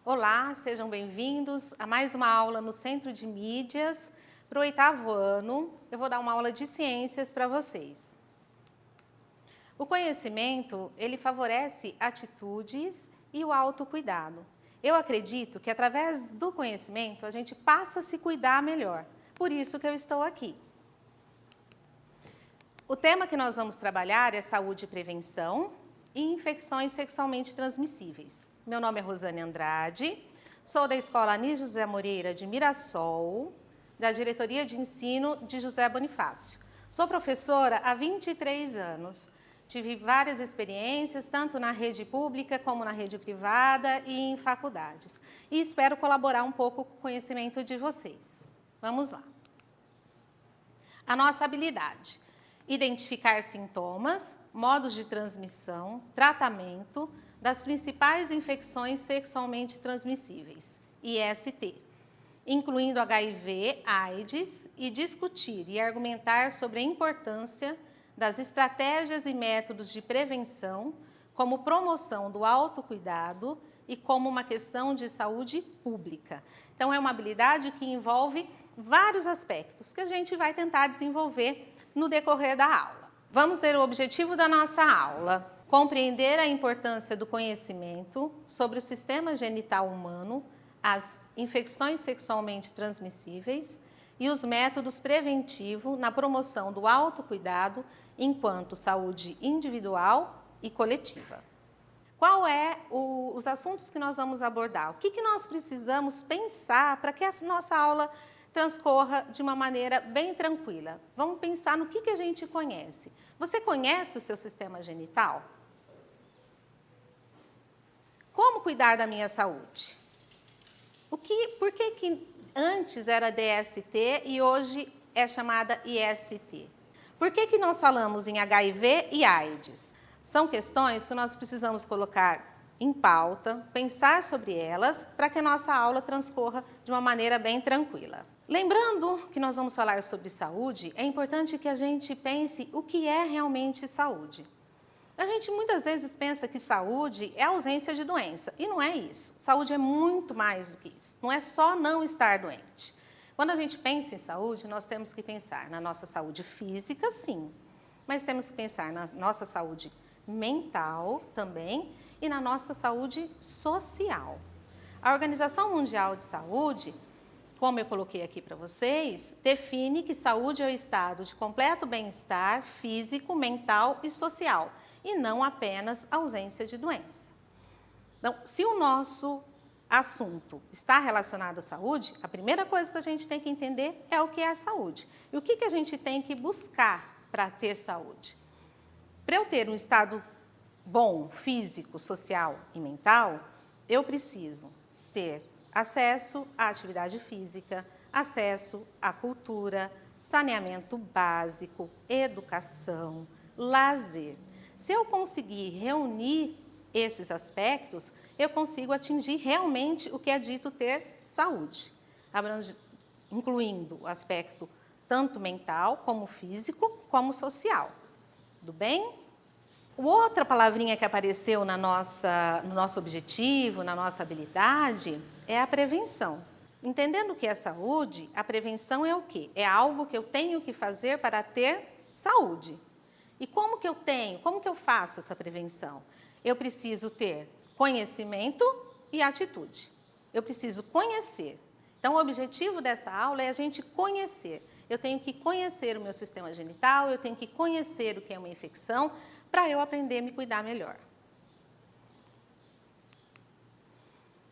Olá, sejam bem-vindos a mais uma aula no Centro de Mídias. Para o 8º ano, eu vou dar uma aula de ciências para vocês. O conhecimento, ele favorece atitudes e o autocuidado. Eu acredito que através do conhecimento a gente passa a se cuidar melhor. Por isso que eu estou aqui. O tema que nós vamos trabalhar é saúde e prevenção e infecções sexualmente transmissíveis. Meu nome é Rosane Andrade, sou da Escola Anísio José Moreira de Mirassol, da Diretoria de Ensino de José Bonifácio. Sou professora há 23 anos. Tive várias experiências, tanto na rede pública como na rede privada e em faculdades. E espero colaborar um pouco com o conhecimento de vocês. Vamos lá. A nossa habilidade: identificar sintomas, modos de transmissão, tratamento das principais infecções sexualmente transmissíveis, IST, incluindo HIV, AIDS, e discutir e argumentar sobre a importância das estratégias e métodos de prevenção como promoção do autocuidado e como uma questão de saúde pública. Então, é uma habilidade que envolve vários aspectos que a gente vai tentar desenvolver no decorrer da aula. Vamos ver o objetivo da nossa aula: compreender a importância do conhecimento sobre o sistema genital humano, as infecções sexualmente transmissíveis e os métodos preventivos na promoção do autocuidado enquanto saúde individual e coletiva. Qual é os assuntos que nós vamos abordar? O que nós precisamos pensar para que a nossa aula transcorra de uma maneira bem tranquila? Vamos pensar no que a gente conhece. Você conhece o seu sistema genital? Como cuidar da minha saúde? Por que antes era DST e hoje é chamada IST? Por que nós falamos em HIV e AIDS? São questões que nós precisamos colocar em pauta, pensar sobre elas, para que a nossa aula transcorra de uma maneira bem tranquila. Lembrando que nós vamos falar sobre saúde, é importante que a gente pense o que é realmente saúde. A gente muitas vezes pensa que saúde é ausência de doença, e não é isso. Saúde é muito mais do que isso. Não é só não estar doente. Quando a gente pensa em saúde, nós temos que pensar na nossa saúde física, sim, mas temos que pensar na nossa saúde mental também e na nossa saúde social. A Organização Mundial de Saúde, como eu coloquei aqui para vocês, define que saúde é o estado de completo bem-estar físico, mental e social, e não apenas ausência de doença. Então, se o nosso assunto está relacionado à saúde, a primeira coisa que a gente tem que entender é o que é a saúde. E o que a gente tem que buscar para ter saúde? Para eu ter um estado bom, físico, social e mental, eu preciso ter acesso à atividade física, acesso à cultura, saneamento básico, educação, lazer. Se eu conseguir reunir esses aspectos, eu consigo atingir realmente o que é dito ter saúde, incluindo o aspecto tanto mental, como físico, como social. Tudo bem? Outra palavrinha que apareceu no nosso objetivo, na nossa habilidade, é a prevenção. Entendendo o que é saúde, a prevenção é o quê? É algo que eu tenho que fazer para ter saúde. E como que eu faço essa prevenção? Eu preciso ter conhecimento e atitude. Eu preciso conhecer. Então, o objetivo dessa aula é a gente conhecer. Eu tenho que conhecer o meu sistema genital, eu tenho que conhecer o que é uma infecção, para eu aprender a me cuidar melhor.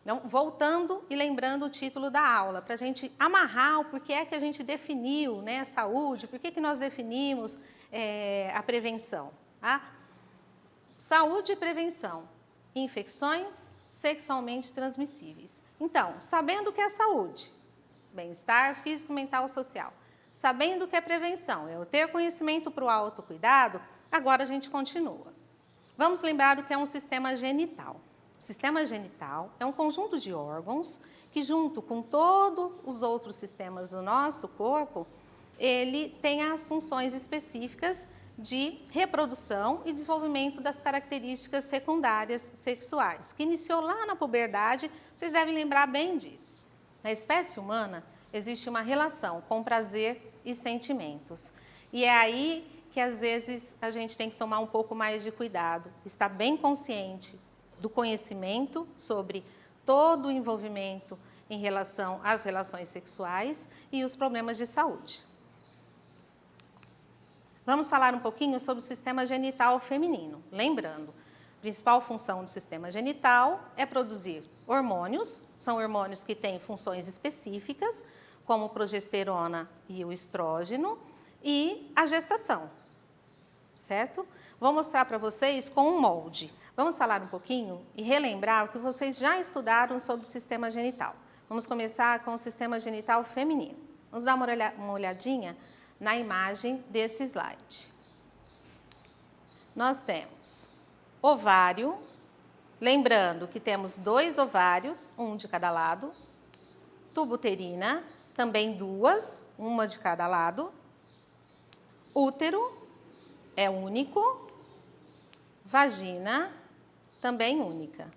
Então, voltando e lembrando o título da aula, para a gente amarrar o porquê é que a gente definiu, né, a saúde, por que nós definimos a prevenção. Tá? Saúde e prevenção, infecções sexualmente transmissíveis. Então, sabendo o que é saúde, bem-estar físico, mental e social, sabendo o que é prevenção, eu ter conhecimento para o autocuidado, agora a gente continua. Vamos lembrar o que é um sistema genital. O sistema genital é um conjunto de órgãos que, junto com todos os outros sistemas do nosso corpo, ele tem as funções específicas de reprodução e desenvolvimento das características secundárias sexuais, que iniciou lá na puberdade, vocês devem lembrar bem disso. Na espécie humana, existe uma relação com prazer e sentimentos. E é aí que, às vezes, a gente tem que tomar um pouco mais de cuidado, estar bem consciente do conhecimento sobre todo o envolvimento em relação às relações sexuais e os problemas de saúde. Vamos falar um pouquinho sobre o sistema genital feminino. Lembrando, a principal função do sistema genital é produzir hormônios, são hormônios que têm funções específicas, como progesterona e o estrógeno, e a gestação, certo? Vou mostrar para vocês com um molde. Vamos falar um pouquinho e relembrar o que vocês já estudaram sobre o sistema genital. Vamos começar com o sistema genital feminino. Vamos dar uma olhadinha na imagem desse slide. Nós temos ovário, lembrando que temos 2 ovários, um de cada lado, tubo uterina, também 2, uma de cada lado, útero é único, vagina também única.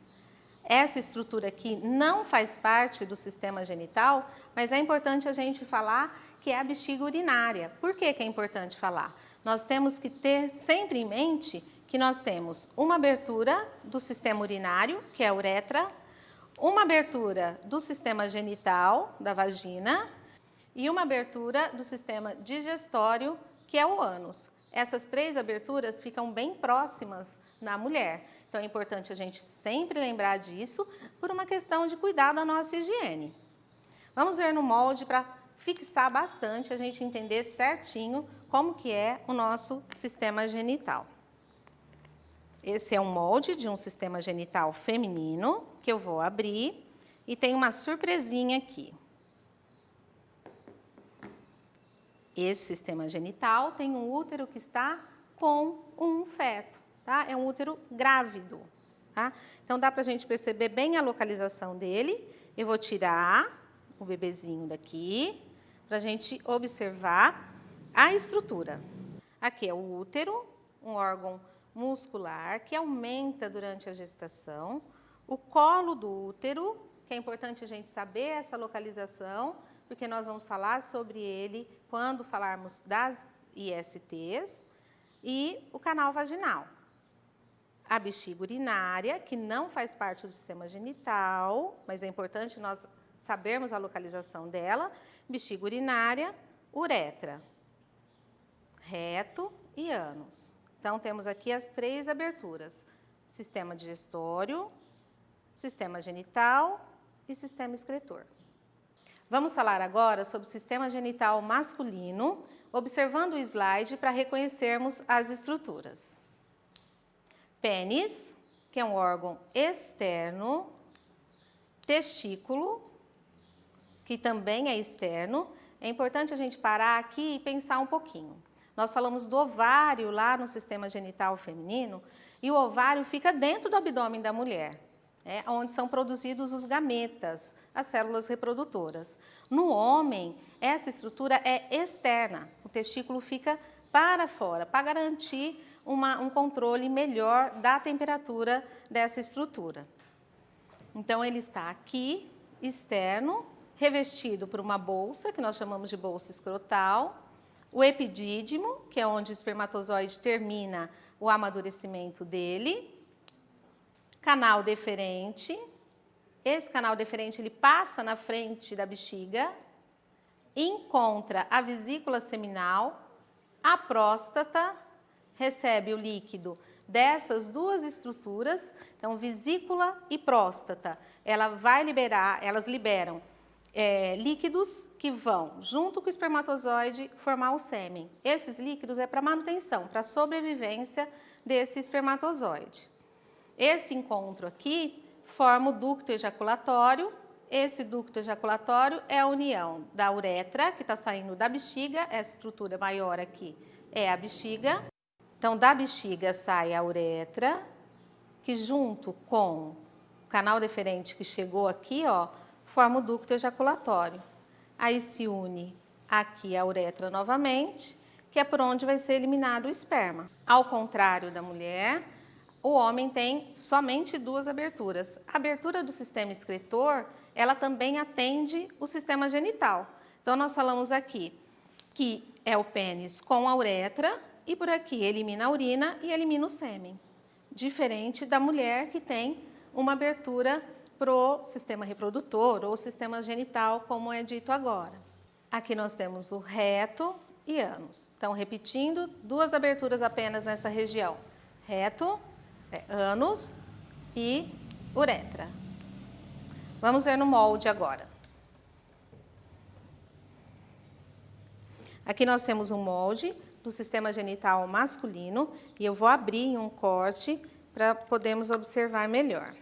Essa estrutura aqui não faz parte do sistema genital, mas é importante a gente falar que é a bexiga urinária. Por que é importante falar? Nós temos que ter sempre em mente que nós temos uma abertura do sistema urinário, que é a uretra, uma abertura do sistema genital, da vagina, e uma abertura do sistema digestório, que é o ânus. Essas 3 aberturas ficam bem próximas na mulher. Então, é importante a gente sempre lembrar disso por uma questão de cuidar da nossa higiene. Vamos ver no molde para fixar bastante, a gente entender certinho como que é o nosso sistema genital. Esse é um molde de um sistema genital feminino, que eu vou abrir, e tem uma surpresinha aqui. Esse sistema genital tem um útero que está com um feto, tá? É um útero grávido, tá? Então, dá para a gente perceber bem a localização dele. Eu vou tirar o bebezinho daqui, para a gente observar a estrutura. Aqui é o útero, um órgão muscular que aumenta durante a gestação. O colo do útero, que é importante a gente saber essa localização, porque nós vamos falar sobre ele quando falarmos das ISTs, e o canal vaginal. A bexiga urinária, que não faz parte do sistema genital, mas é importante nós sabermos a localização dela. Bexiga urinária, uretra, reto e ânus. Então, temos aqui as 3 aberturas: sistema digestório, sistema genital e sistema excretor. Vamos falar agora sobre o sistema genital masculino, observando o slide para reconhecermos as estruturas. Pênis, que é um órgão externo, testículo, que também é externo. É importante a gente parar aqui e pensar um pouquinho. Nós falamos do ovário lá no sistema genital feminino, e o ovário fica dentro do abdômen da mulher, onde são produzidos os gametas, as células reprodutoras. No homem, essa estrutura é externa, o testículo fica para fora, para garantir um controle melhor da temperatura dessa estrutura. Então, ele está aqui, externo, revestido por uma bolsa, que nós chamamos de bolsa escrotal, o epidídimo, que é onde o espermatozoide termina o amadurecimento dele, canal deferente. Esse canal deferente ele passa na frente da bexiga, encontra a vesícula seminal, a próstata, recebe o líquido dessas 2 estruturas. Então, vesícula e próstata, elas liberam líquidos que vão, junto com o espermatozoide, formar o sêmen. Esses líquidos é para manutenção, para sobrevivência desse espermatozoide. Esse encontro aqui forma o ducto ejaculatório. Esse ducto ejaculatório é a união da uretra, que está saindo da bexiga, essa estrutura maior aqui é a bexiga. Então, da bexiga sai a uretra, que junto com o canal deferente que chegou aqui, forma o ducto ejaculatório. Aí se une aqui a uretra novamente, que é por onde vai ser eliminado o esperma. Ao contrário da mulher, o homem tem somente 2 aberturas. A abertura do sistema excretor, ela também atende o sistema genital. Então, nós falamos aqui que é o pênis com a uretra e por aqui elimina a urina e elimina o sêmen. Diferente da mulher que tem uma abertura para o sistema reprodutor ou sistema genital, como é dito agora. Aqui nós temos o reto e ânus. Então, repetindo, 2 aberturas apenas nessa região. Reto, ânus e uretra. Vamos ver no molde agora. Aqui nós temos um molde do sistema genital masculino e eu vou abrir em um corte para podermos observar melhor.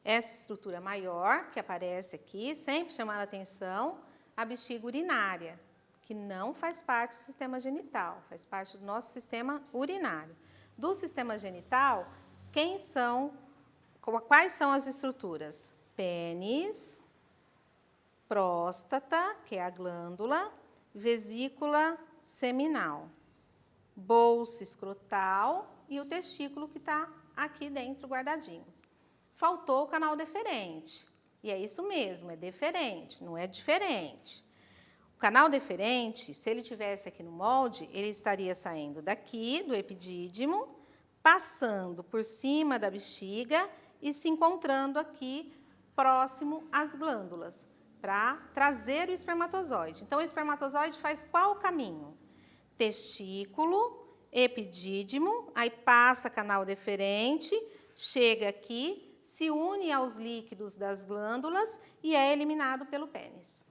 Essa estrutura maior que aparece aqui, sempre chamando a atenção, a bexiga urinária, que não faz parte do sistema genital, faz parte do nosso sistema urinário. Do sistema genital, quais são as estruturas? Pênis, próstata, que é a glândula, vesícula seminal, bolsa escrotal e o testículo que está aqui dentro guardadinho. Faltou o canal deferente, e é isso mesmo, é deferente, não é diferente. O canal deferente, se ele tivesse aqui no molde, ele estaria saindo daqui, do epidídimo, passando por cima da bexiga e se encontrando aqui próximo às glândulas, para trazer o espermatozoide. Então, o espermatozoide faz qual caminho? Testículo, epidídimo, aí passa canal deferente, chega aqui, se une aos líquidos das glândulas e é eliminado pelo pênis.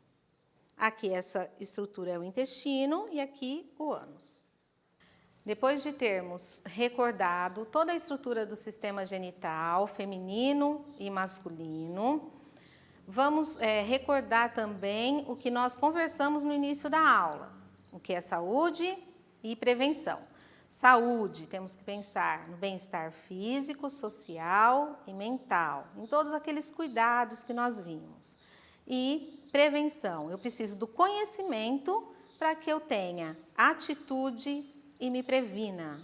Aqui essa estrutura é o intestino e aqui o ânus. Depois de termos recordado toda a estrutura do sistema genital feminino e masculino, vamos recordar também o que nós conversamos no início da aula, o que é saúde e prevenção. Saúde, temos que pensar no bem-estar físico, social e mental, em todos aqueles cuidados que nós vimos. E prevenção, eu preciso do conhecimento para que eu tenha atitude e me previna.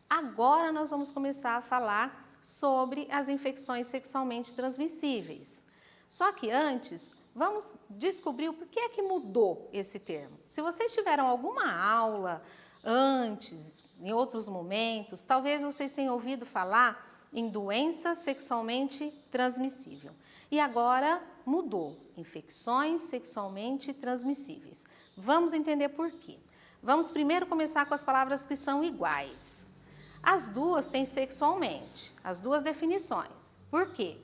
Agora nós vamos começar a falar sobre as infecções sexualmente transmissíveis. Só que antes, vamos descobrir o porquê é que mudou esse termo. Se vocês tiveram alguma aula antes, em outros momentos, talvez vocês tenham ouvido falar em doença sexualmente transmissível. E agora mudou, infecções sexualmente transmissíveis. Vamos entender por quê. Vamos primeiro começar com as palavras que são iguais. As duas têm sexualmente, as 2 definições. Por quê?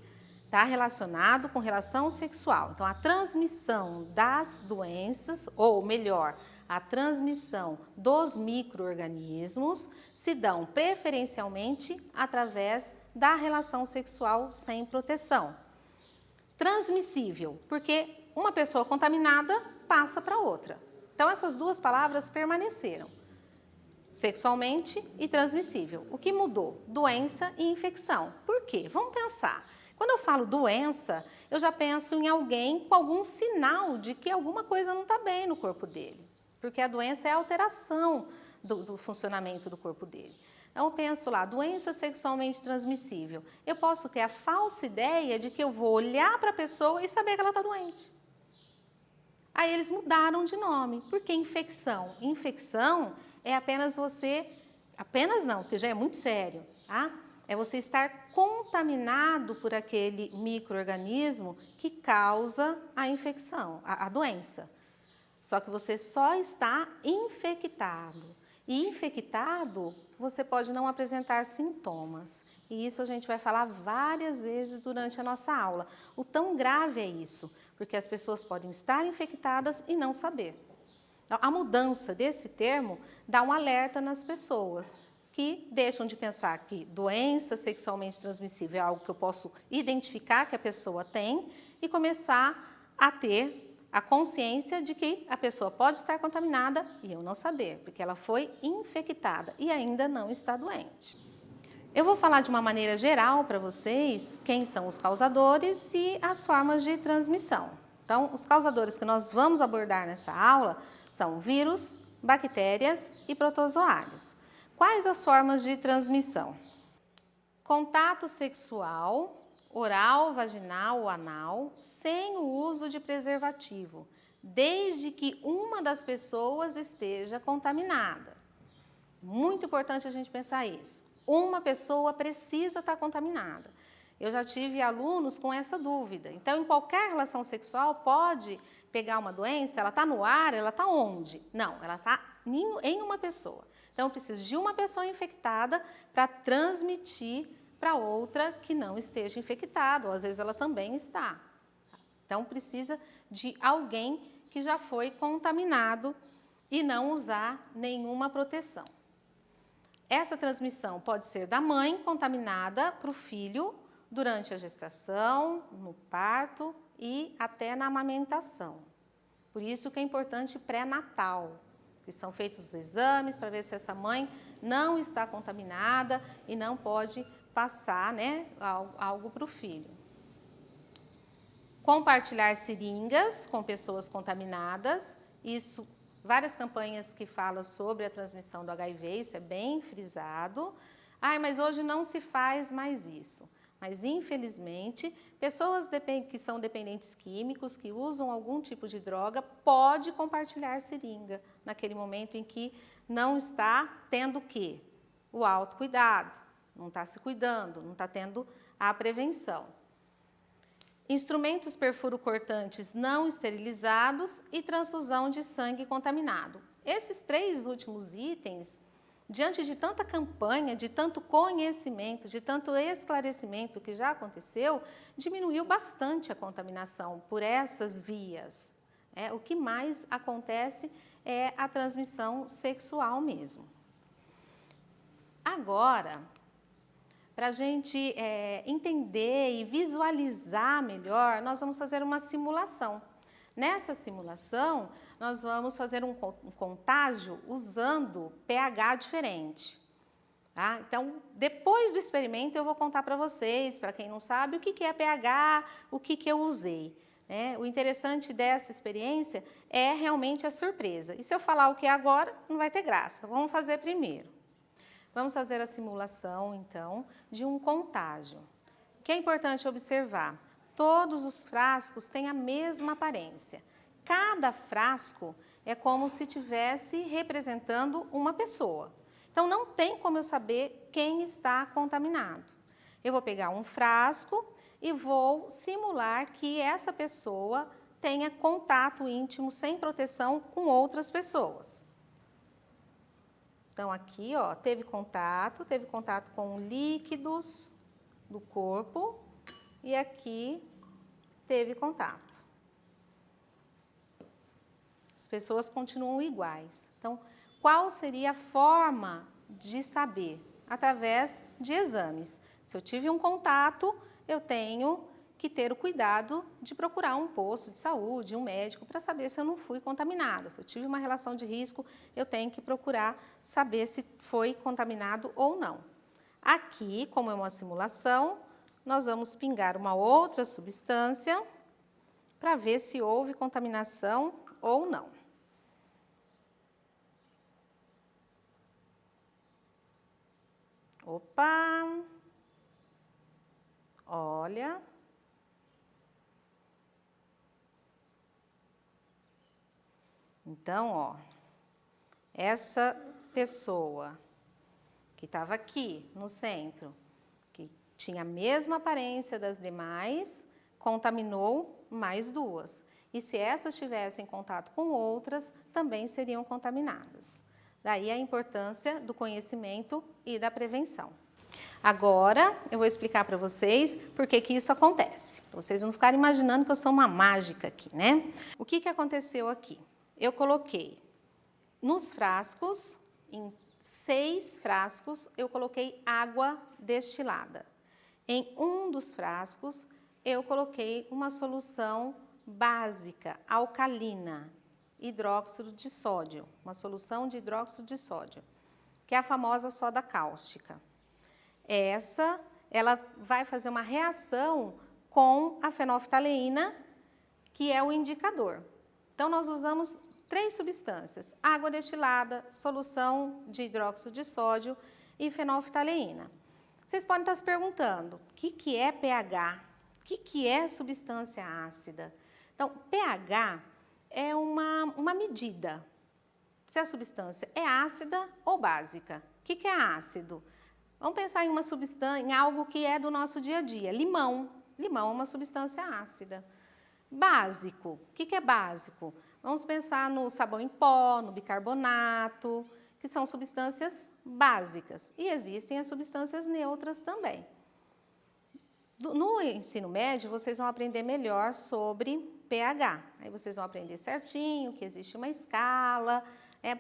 Está relacionado com relação sexual. Então, a transmissão das doenças, ou melhor, a transmissão dos micro-organismos se dão preferencialmente através da relação sexual sem proteção. Transmissível, porque uma pessoa contaminada passa para outra. Então, essas 2 palavras permaneceram. Sexualmente e transmissível. O que mudou? Doença e infecção. Por quê? Vamos pensar. Quando eu falo doença, eu já penso em alguém com algum sinal de que alguma coisa não está bem no corpo dele. Porque a doença é a alteração do funcionamento do corpo dele. Então, eu penso lá, doença sexualmente transmissível. Eu posso ter a falsa ideia de que eu vou olhar para a pessoa e saber que ela está doente. Aí eles mudaram de nome. Por que infecção? Infecção é apenas você... Apenas não, porque já é muito sério, tá? É você estar contaminado por aquele micro-organismo que causa a infecção, a doença. Só que você só está infectado. E infectado, você pode não apresentar sintomas. E isso a gente vai falar várias vezes durante a nossa aula. O tão grave é isso, porque as pessoas podem estar infectadas e não saber. Então, a mudança desse termo dá um alerta nas pessoas, que deixam de pensar que doença sexualmente transmissível é algo que eu posso identificar que a pessoa tem e começar a ter a consciência de que a pessoa pode estar contaminada e eu não saber, porque ela foi infectada e ainda não está doente. Eu vou falar de uma maneira geral para vocês quem são os causadores e as formas de transmissão. Então, os causadores que nós vamos abordar nessa aula são vírus, bactérias e protozoários. Quais as formas de transmissão? Contato sexual, oral, vaginal ou anal, sem o uso de preservativo, desde que uma das pessoas esteja contaminada. Muito importante a gente pensar isso. Uma pessoa precisa estar contaminada. Eu já tive alunos com essa dúvida. Então, em qualquer relação sexual, pode pegar uma doença, ela está no ar, ela está onde? Não, ela está em uma pessoa. Então, eu preciso de uma pessoa infectada para transmitir para outra que não esteja infectada, ou às vezes ela também está. Então, precisa de alguém que já foi contaminado e não usar nenhuma proteção. Essa transmissão pode ser da mãe contaminada para o filho durante a gestação, no parto e até na amamentação. Por isso que é importante pré-natal, que são feitos os exames para ver se essa mãe não está contaminada e não pode passar, né, algo para o filho. Compartilhar seringas com pessoas contaminadas, isso, várias campanhas que falam sobre a transmissão do HIV, isso é bem frisado. Mas hoje não se faz mais isso. Mas, infelizmente, pessoas que são dependentes químicos, que usam algum tipo de droga, pode compartilhar seringa naquele momento em que não está tendo o quê? O autocuidado, não está se cuidando, não está tendo a prevenção. Instrumentos perfuro-cortantes não esterilizados e transfusão de sangue contaminado. Esses 3 últimos itens, diante de tanta campanha, de tanto conhecimento, de tanto esclarecimento que já aconteceu, diminuiu bastante a contaminação por essas vias. O que mais acontece é a transmissão sexual mesmo. Agora, para a gente entender e visualizar melhor, nós vamos fazer uma simulação. Nessa simulação, nós vamos fazer um contágio usando pH diferente. Tá? Então, depois do experimento, eu vou contar para vocês, para quem não sabe, o que é pH, o que eu usei. O interessante dessa experiência é realmente a surpresa. E se eu falar o que é agora, não vai ter graça. Vamos fazer primeiro. Vamos fazer a simulação, então, de um contágio. O que é importante observar? Todos os frascos têm a mesma aparência. Cada frasco é como se estivesse representando uma pessoa. Então, não tem como eu saber quem está contaminado. Eu vou pegar um frasco e vou simular que essa pessoa tenha contato íntimo sem proteção com outras pessoas. Então, aqui, ó, teve contato com líquidos do corpo e aqui teve contato. As pessoas continuam iguais. Então, qual seria a forma de saber? Através de exames. Se eu tive um contato, eu tenho que ter o cuidado de procurar um posto de saúde, um médico, para saber se eu não fui contaminada. Se eu tive uma relação de risco, eu tenho que procurar saber se foi contaminado ou não. Aqui, como é uma simulação, nós vamos pingar uma outra substância para ver se houve contaminação ou não. Opa! Olha. Então, ó, essa pessoa que estava aqui no centro, que tinha a mesma aparência das demais, contaminou mais 2. E se essas estivessem em contato com outras, também seriam contaminadas. Daí a importância do conhecimento e da prevenção. Agora, eu vou explicar para vocês por que isso acontece. Para vocês não ficarem imaginando que eu sou uma mágica aqui, né? O que aconteceu aqui? Eu coloquei nos frascos, em 6 frascos, eu coloquei água destilada. Em um dos frascos, eu coloquei uma solução básica, alcalina, hidróxido de sódio, uma solução de hidróxido de sódio, que é a famosa soda cáustica. Ela vai fazer uma reação com a fenolftaleína que é o indicador. Então, nós usamos 3 substâncias: água destilada, solução de hidróxido de sódio e fenolftaleína. Vocês podem estar se perguntando, o que é pH? O que é substância ácida? Então, pH é uma medida se a substância é ácida ou básica. O que é ácido? Vamos pensar em uma substância, em algo que é do nosso dia a dia. Limão. Limão é uma substância ácida. Básico. O que é básico? Vamos pensar no sabão em pó, no bicarbonato, que são substâncias básicas. E existem as substâncias neutras também. No ensino médio, vocês vão aprender melhor sobre pH. Aí vocês vão aprender certinho que existe uma escala.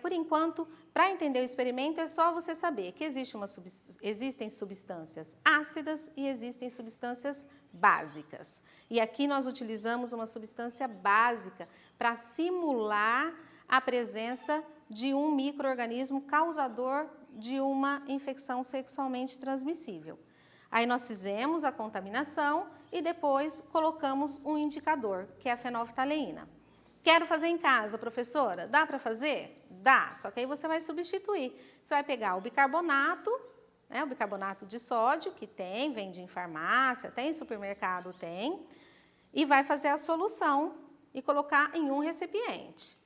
Por enquanto, para entender o experimento, é só você saber que existem substâncias ácidas e existem substâncias básicas. E aqui nós utilizamos uma substância básica para simular a presença de um micro-organismo causador de uma infecção sexualmente transmissível. Aí nós fizemos a contaminação e depois colocamos um indicador, que é a fenolftaleína. Quero fazer em casa, professora? Dá para fazer? Dá, só que aí você vai substituir. Você vai pegar o bicarbonato, o bicarbonato de sódio, que vende em farmácia, tem em supermercado, e vai fazer a solução e colocar em um recipiente.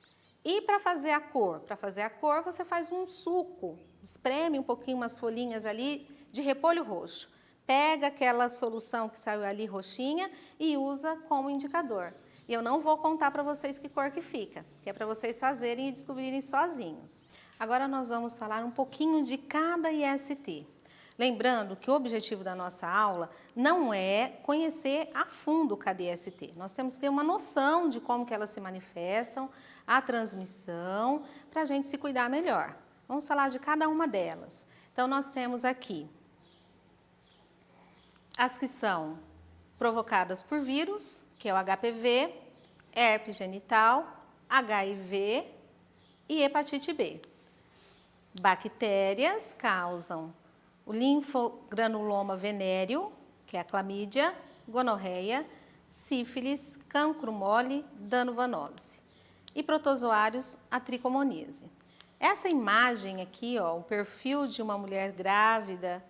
E para fazer a cor? Para fazer a cor, você faz um suco, espreme um pouquinho umas folhinhas ali de repolho roxo. Pega aquela solução que saiu ali roxinha e usa como indicador. E eu não vou contar para vocês que cor que fica, que é para vocês fazerem e descobrirem sozinhos. Agora nós vamos falar um pouquinho de cada IST. Lembrando que o objetivo da nossa aula não é conhecer a fundo cada IST. Nós temos que ter uma noção de como que elas se manifestam, a transmissão, para a gente se cuidar melhor. Vamos falar de cada uma delas. Então, nós temos aqui as que são provocadas por vírus, que é o HPV, herpes genital, HIV e hepatite B. Bactérias causam o linfogranuloma venéreo, que é a clamídia, gonorreia, sífilis, cancro mole, dano-vanose. E protozoários, a tricomoníase. Essa imagem aqui, o perfil de uma mulher grávida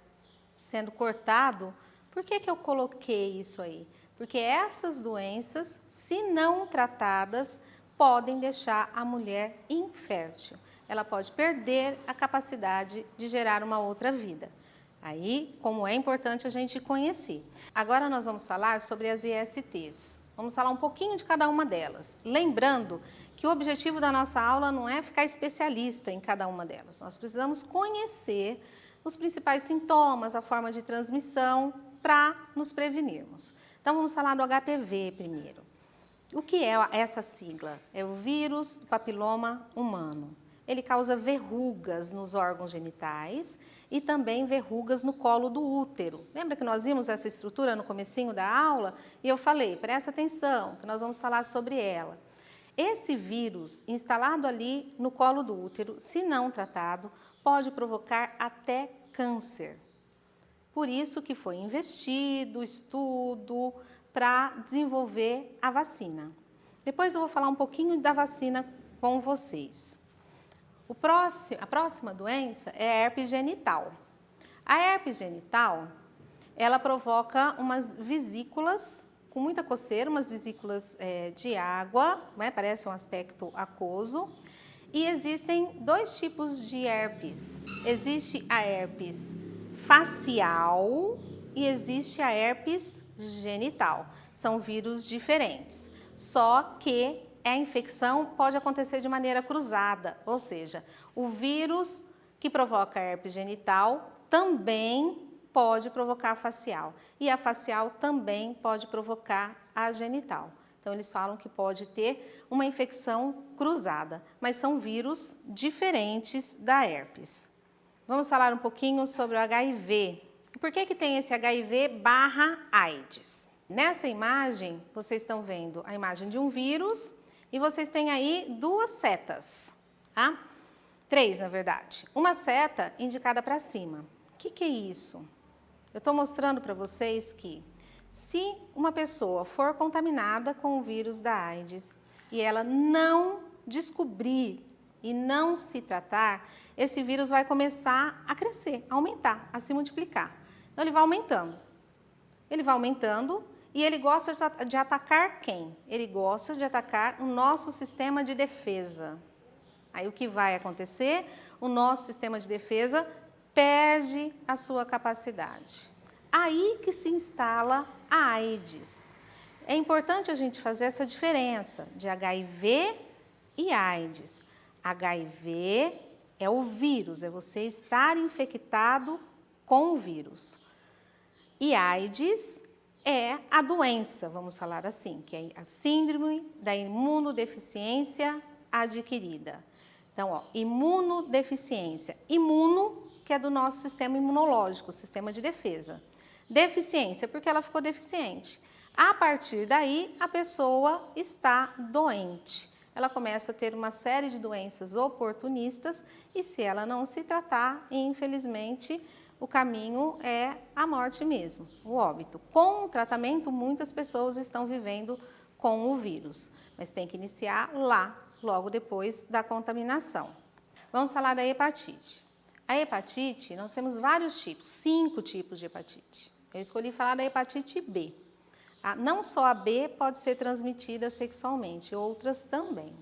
sendo cortado, por que eu coloquei isso aí? Porque essas doenças, se não tratadas, podem deixar a mulher infértil. Ela pode perder a capacidade de gerar uma outra vida. Aí, como é importante a gente conhecer. Agora nós vamos falar sobre as ISTs. Vamos falar um pouquinho de cada uma delas. Lembrando que o objetivo da nossa aula não é ficar especialista em cada uma delas. Nós precisamos conhecer os principais sintomas, a forma de transmissão, para nos prevenirmos. Então, vamos falar do HPV primeiro. O que é essa sigla? É o vírus do papiloma humano. Ele causa verrugas nos órgãos genitais e também verrugas no colo do útero. Lembra que nós vimos essa estrutura no comecinho da aula? E eu falei, presta atenção, que nós vamos falar sobre ela. Esse vírus, instalado ali no colo do útero, se não tratado, pode provocar até câncer. Por isso que foi investido estudo para desenvolver a vacina. Depois eu vou falar um pouquinho da vacina com vocês. A próxima doença é a herpes genital. A herpes genital, ela provoca umas vesículas com muita coceira, umas vesículas de água, parece um aspecto aquoso. E existem 2 tipos de herpes. Existe a herpes facial e existe a herpes genital. São vírus diferentes, só que a infecção pode acontecer de maneira cruzada, ou seja, o vírus que provoca a herpes genital também pode provocar a facial e a facial também pode provocar a genital. Então, eles falam que pode ter uma infecção cruzada, mas são vírus diferentes da herpes. Vamos falar um pouquinho sobre o HIV. Por que tem esse HIV/AIDS? Nessa imagem, vocês estão vendo a imagem de um vírus e vocês têm aí 2 setas, tá? 3, na verdade. Uma seta indicada para cima. O que é isso? Eu estou mostrando para vocês que Se uma pessoa for contaminada com o vírus da AIDS e ela não descobrir e não se tratar, esse vírus vai começar a crescer, a aumentar, a se multiplicar. Então, ele vai aumentando. Ele vai aumentando e ele gosta de atacar quem? Ele gosta de atacar o nosso sistema de defesa. Aí, o que vai acontecer? O nosso sistema de defesa perde a sua capacidade. Aí que se instala a AIDS. É importante a gente fazer essa diferença de HIV e AIDS. HIV é o vírus, é você estar infectado com o vírus. E AIDS é a doença, vamos falar assim, que é a síndrome da imunodeficiência adquirida. Então, ó, imunodeficiência. Imuno, que é do nosso sistema imunológico, sistema de defesa. Deficiência, porque ela ficou deficiente. A partir daí, a pessoa está doente. Ela começa a ter uma série de doenças oportunistas e se ela não se tratar, infelizmente, o caminho é a morte mesmo, o óbito. Com o tratamento, muitas pessoas estão vivendo com o vírus, mas tem que iniciar lá, logo depois da contaminação. Vamos falar da hepatite. A hepatite, nós temos vários tipos, 5 tipos de hepatite. Eu escolhi falar da hepatite B. Não só a B pode ser transmitida sexualmente, outras também.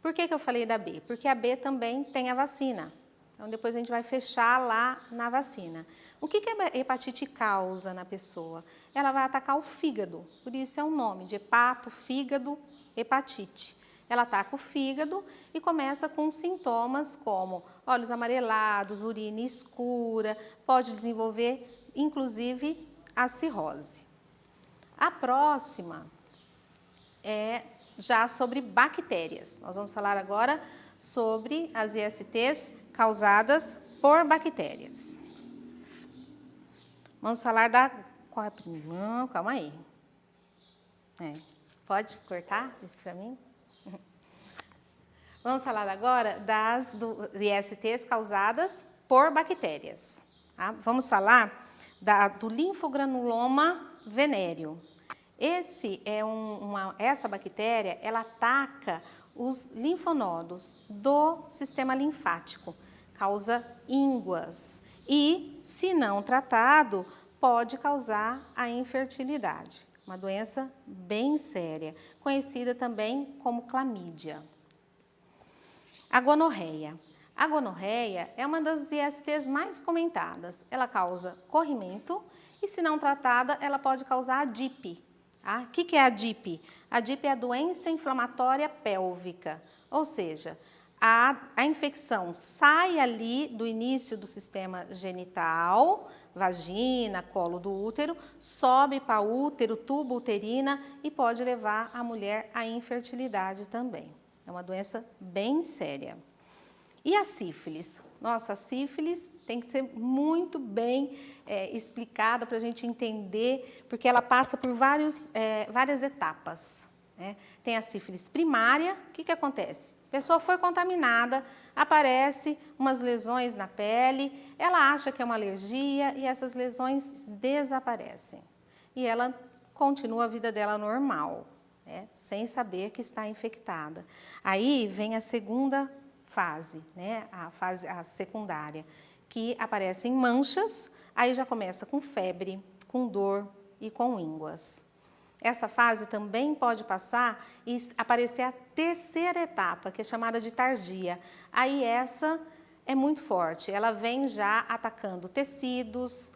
Por que eu falei da B? Porque a B também tem a vacina. Então, depois a gente vai fechar lá na vacina. O que a hepatite causa na pessoa? Ela vai atacar o fígado, por isso é um nome de hepato, fígado, hepatite. Ela ataca o fígado e começa com sintomas como olhos amarelados, urina escura, pode desenvolver, inclusive, a cirrose. A próxima é já sobre bactérias. Nós vamos falar agora sobre as ISTs causadas por bactérias. Vamos falar da... Qual é a primeira? Calma aí. Pode cortar isso para mim? Vamos falar agora das ISTs causadas por bactérias. Tá? Vamos falar do linfogranuloma venéreo. Essa bactéria, ela ataca os linfonodos do sistema linfático, causa ínguas e, se não tratado, pode causar a infertilidade, uma doença bem séria, conhecida também como clamídia. A gonorreia. A gonorreia é uma das ISTs mais comentadas. Ela causa corrimento e, se não tratada, ela pode causar a DIP. O que é a DIP? A DIP é a doença inflamatória pélvica, ou seja, a infecção sai ali do início do sistema genital, vagina, colo do útero, sobe para o útero, tubo uterina e pode levar a mulher à infertilidade também. É uma doença bem séria. E a sífilis? Nossa, a sífilis tem que ser muito bem explicada para a gente entender, porque ela passa por várias etapas. Né? Tem a sífilis primária, o que acontece? A pessoa foi contaminada, aparece umas lesões na pele, ela acha que é uma alergia e essas lesões desaparecem. E ela continua a vida dela normal, né? Sem saber que está infectada. Aí vem a segunda fase, né? A secundária, que aparecem manchas, aí já começa com febre, com dor e com ínguas. Essa fase também pode passar e aparecer a terceira etapa, que é chamada de tardia. Aí essa é muito forte, ela vem já atacando tecidos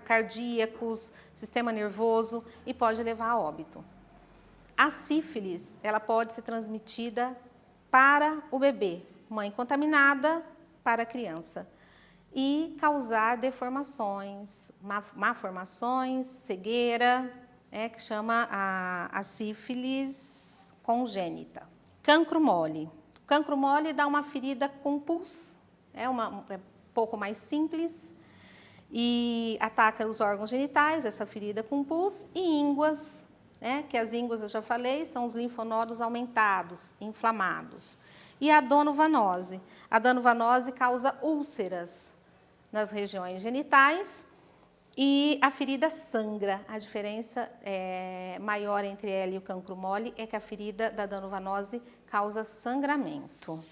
cardíacos, sistema nervoso e pode levar a óbito. A sífilis, ela pode ser transmitida para o bebê, mãe contaminada para a criança, e causar deformações, malformações, cegueira, que chama a sífilis congênita. Cancro mole. Cancro mole dá uma ferida com pus, é um pouco mais simples, e ataca os órgãos genitais, essa ferida com pus, e ínguas, que as ínguas, eu já falei, são os linfonodos aumentados, inflamados. E a adenovanose. A adenovanose causa úlceras nas regiões genitais E a ferida sangra. A diferença maior entre ela e o cancro mole é que a ferida da adenovanose causa sangramento.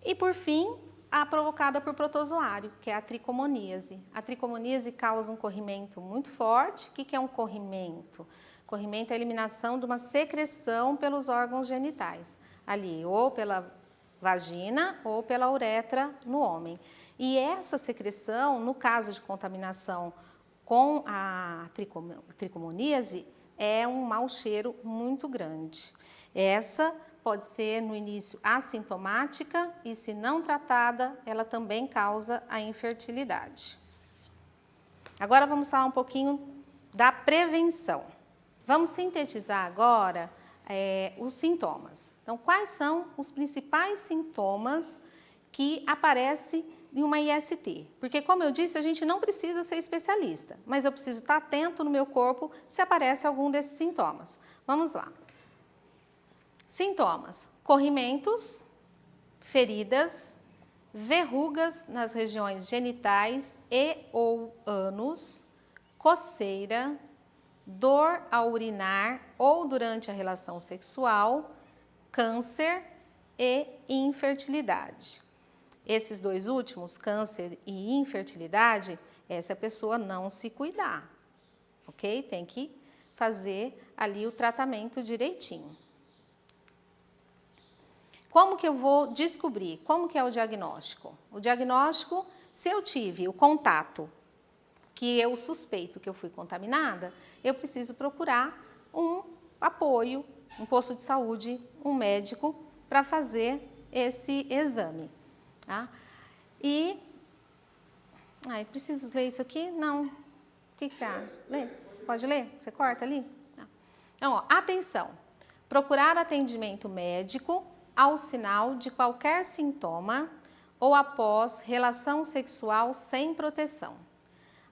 E por fim, a provocada por protozoário, que é a tricomoníase. A tricomoníase causa um corrimento muito forte. O que é um corrimento? Corrimento é a eliminação de uma secreção pelos órgãos genitais, ali, ou pela vagina ou pela uretra no homem. E essa secreção, no caso de contaminação com a tricomoníase, é um mau cheiro muito grande. Essa pode ser no início assintomática e, se não tratada, ela também causa a infertilidade. Agora vamos falar um pouquinho da prevenção. Vamos sintetizar agora os sintomas. Então, quais são os principais sintomas que aparecem em uma IST? Porque, como eu disse, a gente não precisa ser especialista, mas eu preciso estar atento no meu corpo se aparece algum desses sintomas. Vamos lá. Sintomas: corrimentos, feridas, verrugas nas regiões genitais e ou ânus, coceira, dor ao urinar ou durante a relação sexual, câncer e infertilidade. Esses dois últimos, câncer e infertilidade, é se a pessoa não se cuidar, ok? Tem que fazer ali o tratamento direitinho. Como que eu vou descobrir? Como que é o diagnóstico? O diagnóstico, se eu tive o contato que eu suspeito que eu fui contaminada, eu preciso procurar um apoio, um posto de saúde, um médico, para fazer esse exame. Tá? E... preciso ler isso aqui? Não. O que você acha? Lê? Pode ler? Você corta ali? Então, atenção. Procurar atendimento médico ao sinal de qualquer sintoma ou após relação sexual sem proteção.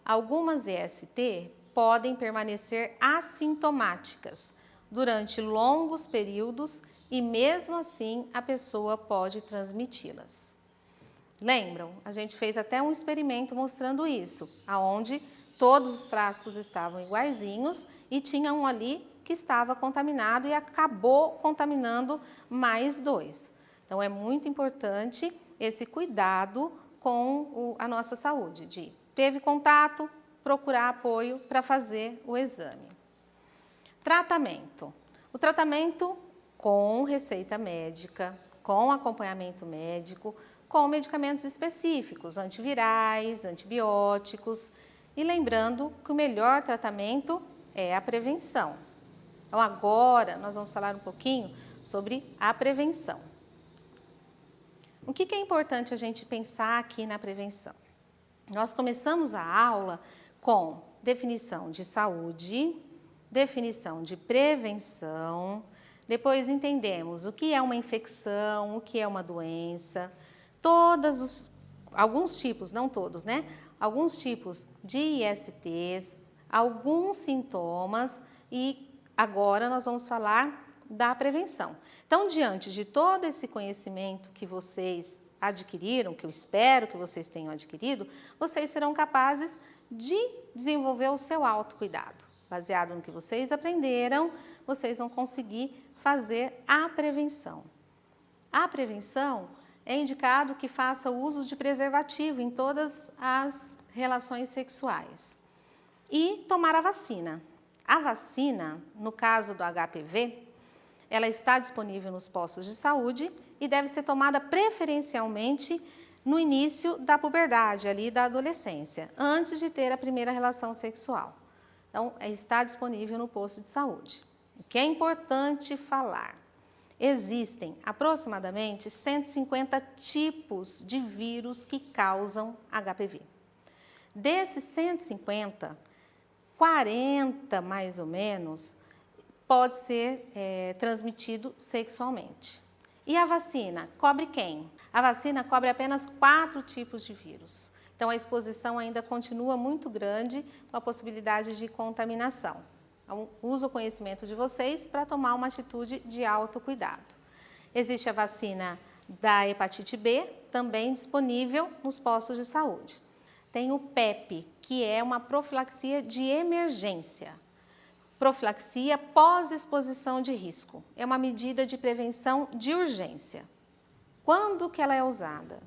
Algumas IST podem permanecer assintomáticas durante longos períodos e, mesmo assim, a pessoa pode transmiti-las. Lembram? A gente fez até um experimento mostrando isso, onde todos os frascos estavam iguaizinhos e tinha um ali que estava contaminado e acabou contaminando mais 2. Então, é muito importante esse cuidado com a nossa saúde, teve contato, procurar apoio para fazer o exame. Tratamento. O tratamento com receita médica, com acompanhamento médico, com medicamentos específicos, antivirais, antibióticos. E lembrando que o melhor tratamento é a prevenção. Então, agora nós vamos falar um pouquinho sobre a prevenção. O que é importante a gente pensar aqui na prevenção? Nós começamos a aula com definição de saúde, definição de prevenção, depois entendemos o que é uma infecção, o que é uma doença, alguns tipos, não todos, né? Alguns tipos de ISTs, alguns sintomas e agora nós vamos falar da prevenção. Então, diante de todo esse conhecimento que vocês adquiriram, que eu espero que vocês tenham adquirido, vocês serão capazes de desenvolver o seu autocuidado. Baseado no que vocês aprenderam, vocês vão conseguir fazer a prevenção. A prevenção é indicado que faça o uso de preservativo em todas as relações sexuais. E tomar a vacina. A vacina, no caso do HPV, ela está disponível nos postos de saúde e deve ser tomada preferencialmente no início da puberdade, ali da adolescência, antes de ter a primeira relação sexual. Então, está disponível no posto de saúde. O que é importante falar? Existem aproximadamente 150 tipos de vírus que causam HPV. Desses 150, 40 mais ou menos pode ser transmitido sexualmente. E a vacina cobre quem? A vacina cobre apenas 4 tipos de vírus. Então, a exposição ainda continua muito grande com a possibilidade de contaminação. Então, uso o conhecimento de vocês para tomar uma atitude de autocuidado. Existe a vacina da hepatite B, também disponível nos postos de saúde. tem o PEP, que é uma profilaxia de emergência. Profilaxia pós-exposição de risco. É uma medida de prevenção de urgência. Quando que ela é usada?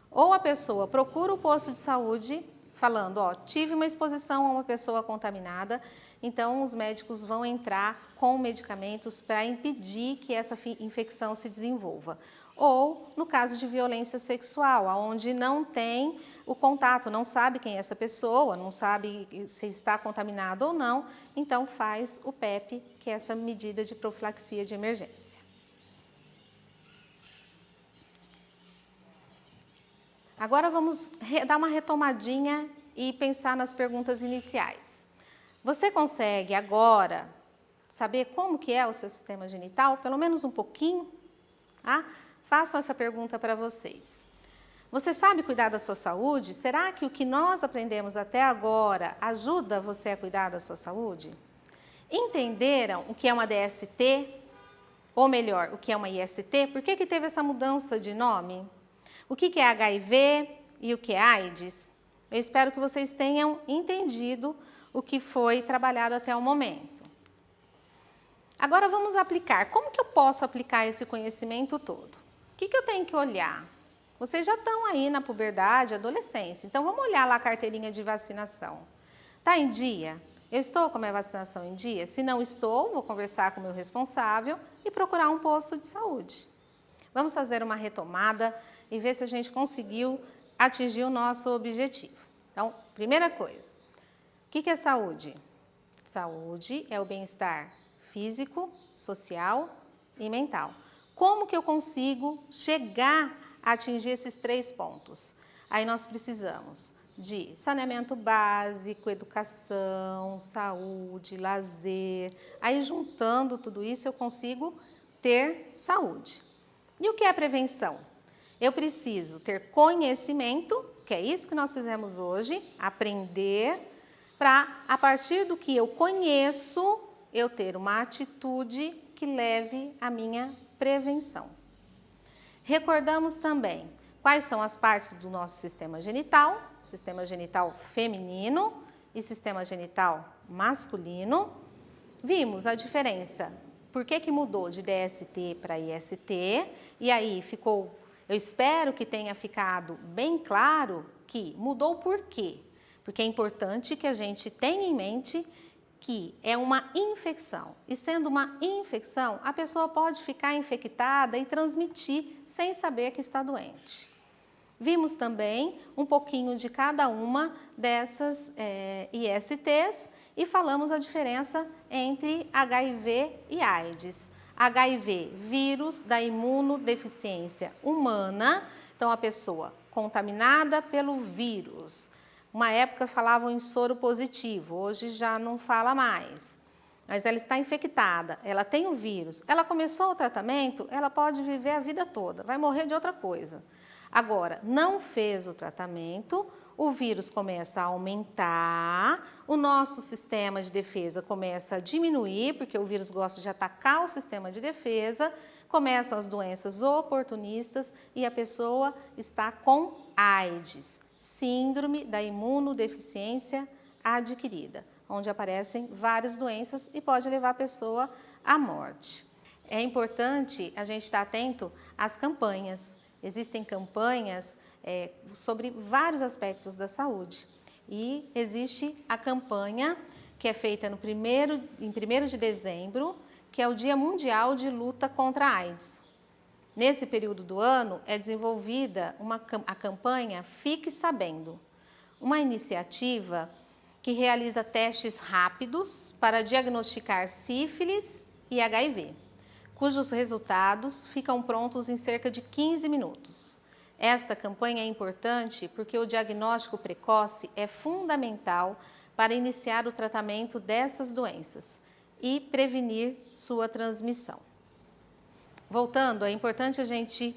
Ou a pessoa procura o posto de saúde falando, ó, tive uma exposição a uma pessoa contaminada, então os médicos vão entrar com medicamentos para impedir que essa infecção se desenvolva. Ou no caso de violência sexual, onde não tem o contato, não sabe quem é essa pessoa, não sabe se está contaminado ou não, então faz o PEP, que é essa medida de profilaxia de emergência. Agora vamos dar uma retomadinha e pensar nas perguntas iniciais. Você consegue agora saber como que é o seu sistema genital? Pelo menos um pouquinho? Tá? Faço essa pergunta para vocês. Você sabe cuidar da sua saúde? Será que o que nós aprendemos até agora ajuda você a cuidar da sua saúde? Entenderam o que é uma DST? Ou melhor, o que é uma IST? Por que teve essa mudança de nome? O que é HIV e o que é AIDS? Eu espero que vocês tenham entendido o que foi trabalhado até o momento. Agora vamos aplicar. Como que eu posso aplicar esse conhecimento todo? O que eu tenho que olhar? Vocês já estão aí na puberdade, adolescência, então vamos olhar lá a carteirinha de vacinação. Está em dia? Eu estou com a minha vacinação em dia? Se não estou, vou conversar com o meu responsável e procurar um posto de saúde. Vamos fazer uma retomada e ver se a gente conseguiu atingir o nosso objetivo. Então, primeira coisa, o que é saúde? Saúde é o bem-estar físico, social e mental. Como que eu consigo chegar a atingir esses 3 pontos? Aí nós precisamos de saneamento básico, educação, saúde, lazer. Aí juntando tudo isso eu consigo ter saúde. E o que é prevenção? Eu preciso ter conhecimento, que é isso que nós fizemos hoje, aprender, para, a partir do que eu conheço, eu ter uma atitude que leve à minha prevenção. Recordamos também quais são as partes do nosso sistema genital feminino e sistema genital masculino. Vimos a diferença. Por que mudou de DST para IST? E aí ficou, eu espero que tenha ficado bem claro que mudou por quê? Porque é importante que a gente tenha em mente que é uma infecção. E sendo uma infecção, a pessoa pode ficar infectada e transmitir sem saber que está doente. Vimos também um pouquinho de cada uma dessas ISTs e falamos a diferença entre HIV e AIDS. HIV, vírus da imunodeficiência humana, então a pessoa contaminada pelo vírus. Uma época falavam em soro positivo, hoje já não fala mais. Mas ela está infectada, ela tem o vírus, ela começou o tratamento, ela pode viver a vida toda, vai morrer de outra coisa. Agora, não fez o tratamento, o vírus começa a aumentar, o nosso sistema de defesa começa a diminuir, porque o vírus gosta de atacar o sistema de defesa, começam as doenças oportunistas e a pessoa está com AIDS, síndrome da imunodeficiência adquirida, onde aparecem várias doenças e pode levar a pessoa à morte. É importante a gente estar atento às campanhas. Existem campanhas sobre vários aspectos da saúde e existe a campanha que é feita em 1º de dezembro, que é o Dia Mundial de Luta contra a AIDS. Nesse período do ano é desenvolvida a campanha Fique Sabendo, uma iniciativa que realiza testes rápidos para diagnosticar sífilis e HIV, cujos resultados ficam prontos em cerca de 15 minutos. Esta campanha é importante porque o diagnóstico precoce é fundamental para iniciar o tratamento dessas doenças e prevenir sua transmissão. Voltando, é importante a gente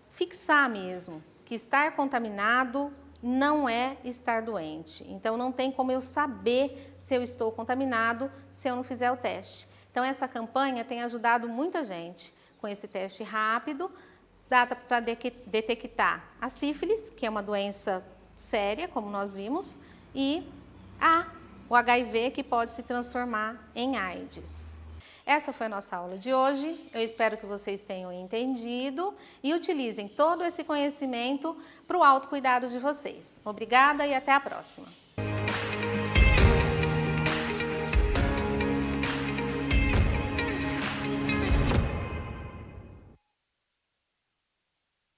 fixar mesmo que estar contaminado não é estar doente. Então, não tem como eu saber se eu estou contaminado se eu não fizer o teste. Então, essa campanha tem ajudado muita gente com esse teste rápido, dá para detectar a sífilis, que é uma doença séria, como nós vimos, e o HIV, que pode se transformar em AIDS. Essa foi a nossa aula de hoje. Eu espero que vocês tenham entendido e utilizem todo esse conhecimento para o autocuidado de vocês. Obrigada e até a próxima!